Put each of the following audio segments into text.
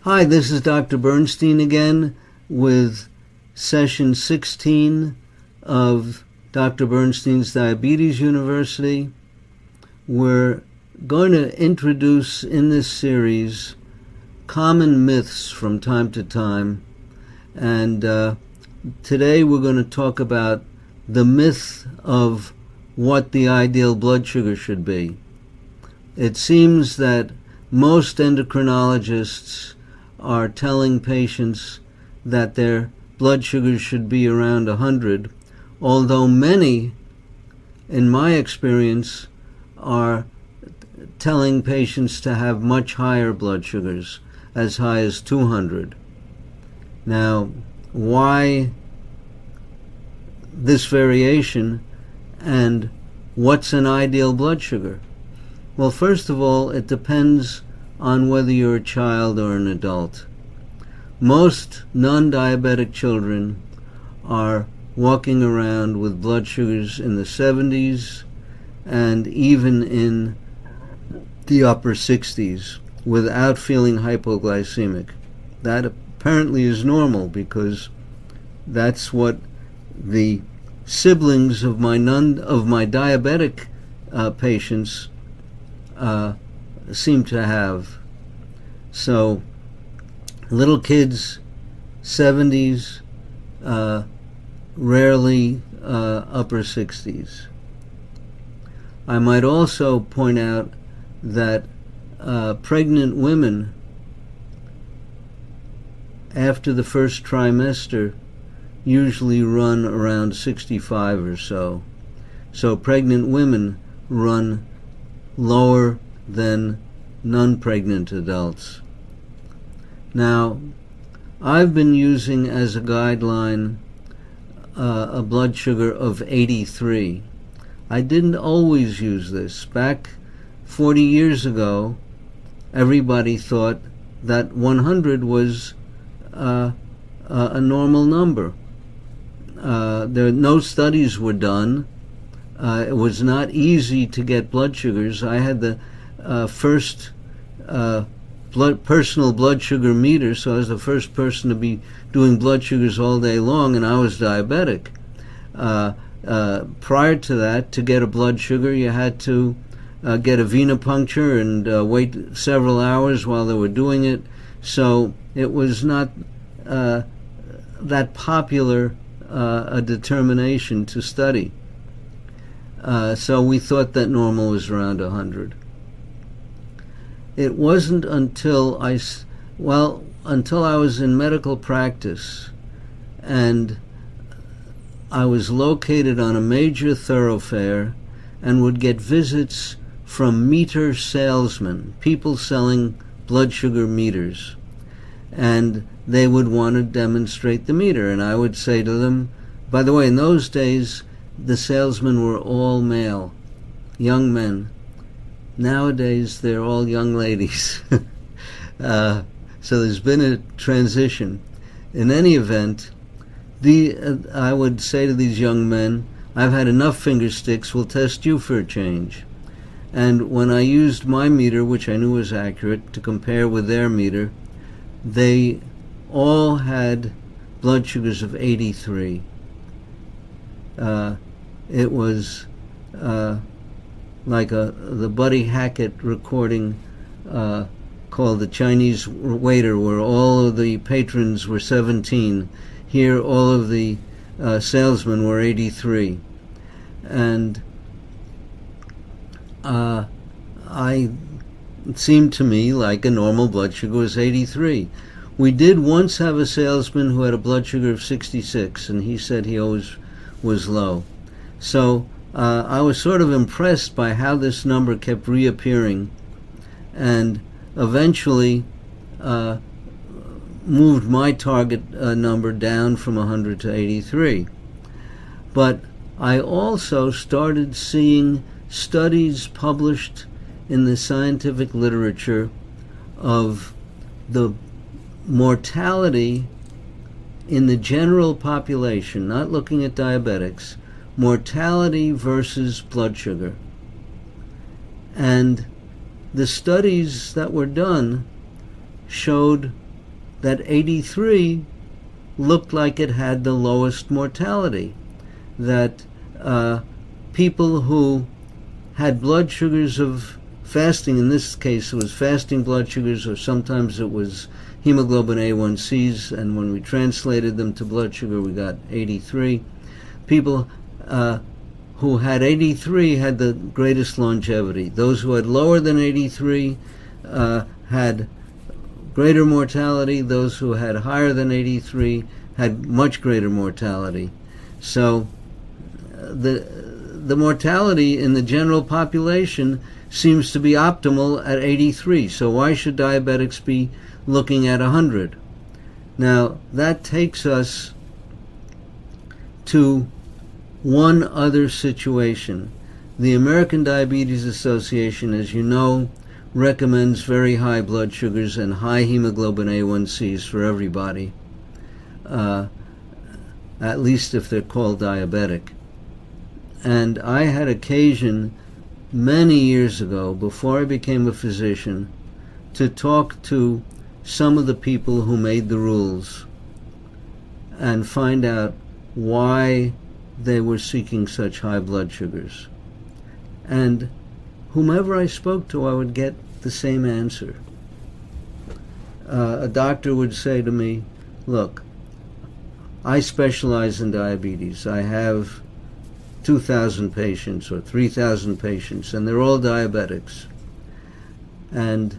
Hi, this is Dr. Bernstein again with session 16 of Dr. Bernstein's Diabetes University. We're going to introduce in this series common myths from time to time, and today we're going to talk about the myth of what the ideal blood sugar should be. It seems that most endocrinologists are telling patients that their blood sugars should be around 100, although many, in my experience, are telling patients to have much higher blood sugars, as high as 200. Now, why this variation, and what's an ideal blood sugar? Well, first of all, it depends on whether you're a child or an adult. Most non-diabetic children are walking around with blood sugars in the 70s and even in the upper 60s without feeling hypoglycemic. That apparently is normal because that's what the siblings of my diabetic patients seem to have. So little kids, 70s, rarely upper 60s. I might also point out that pregnant women after the first trimester usually run around 65 or so. So pregnant women run lower than non-pregnant adults. Now, I've been using as a guideline a blood sugar of 83. I didn't always use this. Back 40 years ago, everybody thought that 100 was a normal number. No studies were done. It was not easy to get blood sugars. I had the first personal blood sugar meter, so I was the first person to be doing blood sugars all day long, and I was diabetic. Prior to that, to get a blood sugar, you had to get a venipuncture and wait several hours while they were doing it, so it was not that popular a determination to study. So we thought that normal was around 100. It wasn't until I was in medical practice and I was located on a major thoroughfare and would get visits from meter salesmen, people selling blood sugar meters, and they would want to demonstrate the meter, and I would say to them, by the way, in those days the salesmen were all male, young men. Nowadays they're all young ladies. So there's been a transition. In any event, I would say to these young men, I've had enough finger sticks, we'll test you for a change. And when I used my meter, which I knew was accurate, to compare with their meter, they all had blood sugars of 83. It was like the Buddy Hackett recording called The Chinese Waiter, where all of the patrons were 17. Here all of the salesmen were 83. And it seemed to me like a normal blood sugar was 83. We did once have a salesman who had a blood sugar of 66, and he said he always was low. So I was sort of impressed by how this number kept reappearing, and eventually moved my target number down from 100 to 83. But I also started seeing studies published in the scientific literature of the mortality in the general population, not looking at diabetics, mortality versus blood sugar. And the studies that were done showed that 83 looked like it had the lowest mortality, that people who had blood sugars of fasting, in this case it was fasting blood sugars, or sometimes it was hemoglobin A1Cs, and when we translated them to blood sugar we got 83. People who had 83 had the greatest longevity. Those who had lower than 83 had greater mortality. Those who had higher than 83 had much greater mortality. So the mortality in the general population seems to be optimal at 83. So why should diabetics be looking at 100? Now that takes us to one other situation. The American Diabetes Association, as you know, recommends very high blood sugars and high hemoglobin A1Cs for everybody, at least if they're called diabetic. And I had occasion many years ago, before I became a physician, to talk to some of the people who made the rules and find out why they were seeking such high blood sugars. And whomever I spoke to, I would get the same answer. A doctor would say to me, look, I specialize in diabetes. I have 2,000 patients or 3,000 patients, and they're all diabetics. And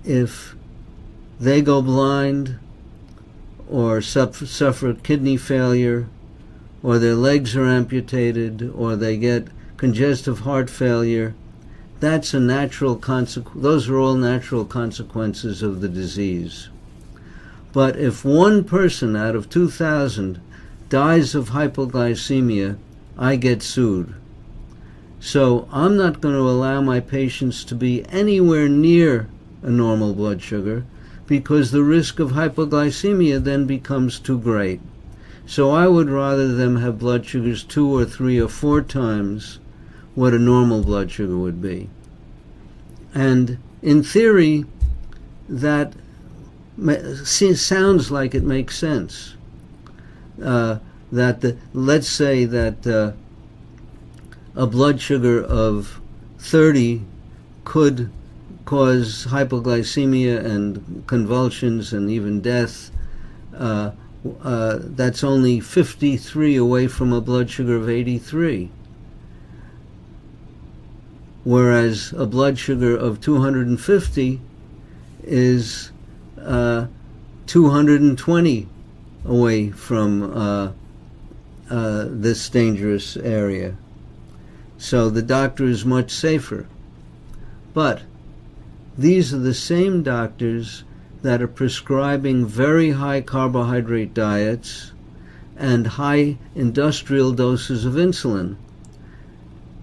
if they go blind or suffer kidney failure, or their legs are amputated, or they get congestive heart failure, that's a natural consequence. Those are all natural consequences of the disease. But if one person out of 2,000 dies of hypoglycemia, I get sued. So I'm not going to allow my patients to be anywhere near a normal blood sugar, because the risk of hypoglycemia then becomes too great. So I would rather them have blood sugars 2 or 3 or 4 times what a normal blood sugar would be. And in theory, that sounds like it makes sense. Let's say that a blood sugar of 30 could cause hypoglycemia and convulsions and even death. That's only 53 away from a blood sugar of 83. Whereas a blood sugar of 250 is 220 away from this dangerous area. So the doctor is much safer. But these are the same doctors that are prescribing very high carbohydrate diets and high industrial doses of insulin,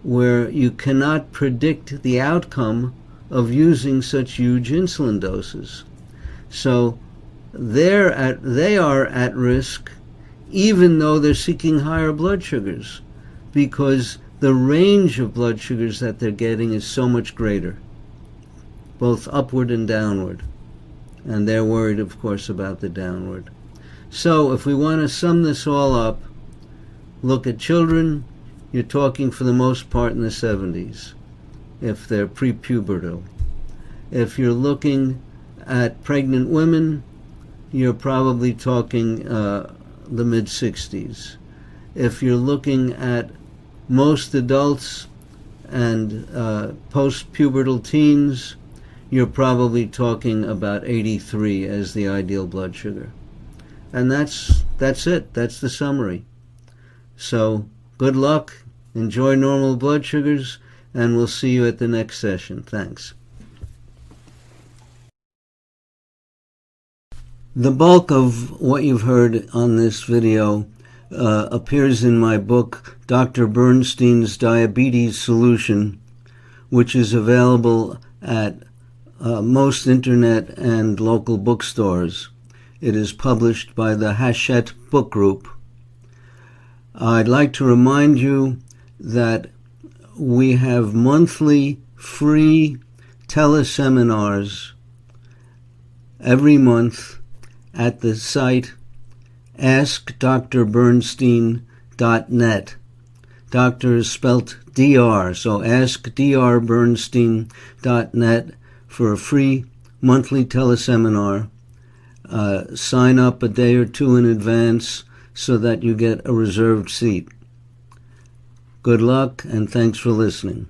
where you cannot predict the outcome of using such huge insulin doses. So they are at risk even though they're seeking higher blood sugars, because the range of blood sugars that they're getting is so much greater, both upward and downward. And they're worried, of course, about the downward. So if we want to sum this all up, look at children. You're talking for the most part in the 70s, if they're prepubertal. If you're looking at pregnant women, you're probably talking the mid-60s. If you're looking at most adults and post-pubertal teens, you're probably talking about 83 as the ideal blood sugar. And that's it. That's the summary. So good luck, enjoy normal blood sugars, and we'll see you at the next session. Thanks. The bulk of what you've heard on this video appears in my book, Dr. Bernstein's Diabetes Solution, which is available at most internet and local bookstores. It is published by the Hachette Book Group. I'd like to remind you that we have monthly free teleseminars every month at the site askdrbernstein.net. Doctor is spelt DR, so askdrbernstein.net for a free monthly teleseminar. Sign up a day or two in advance so that you get a reserved seat. Good luck, and thanks for listening.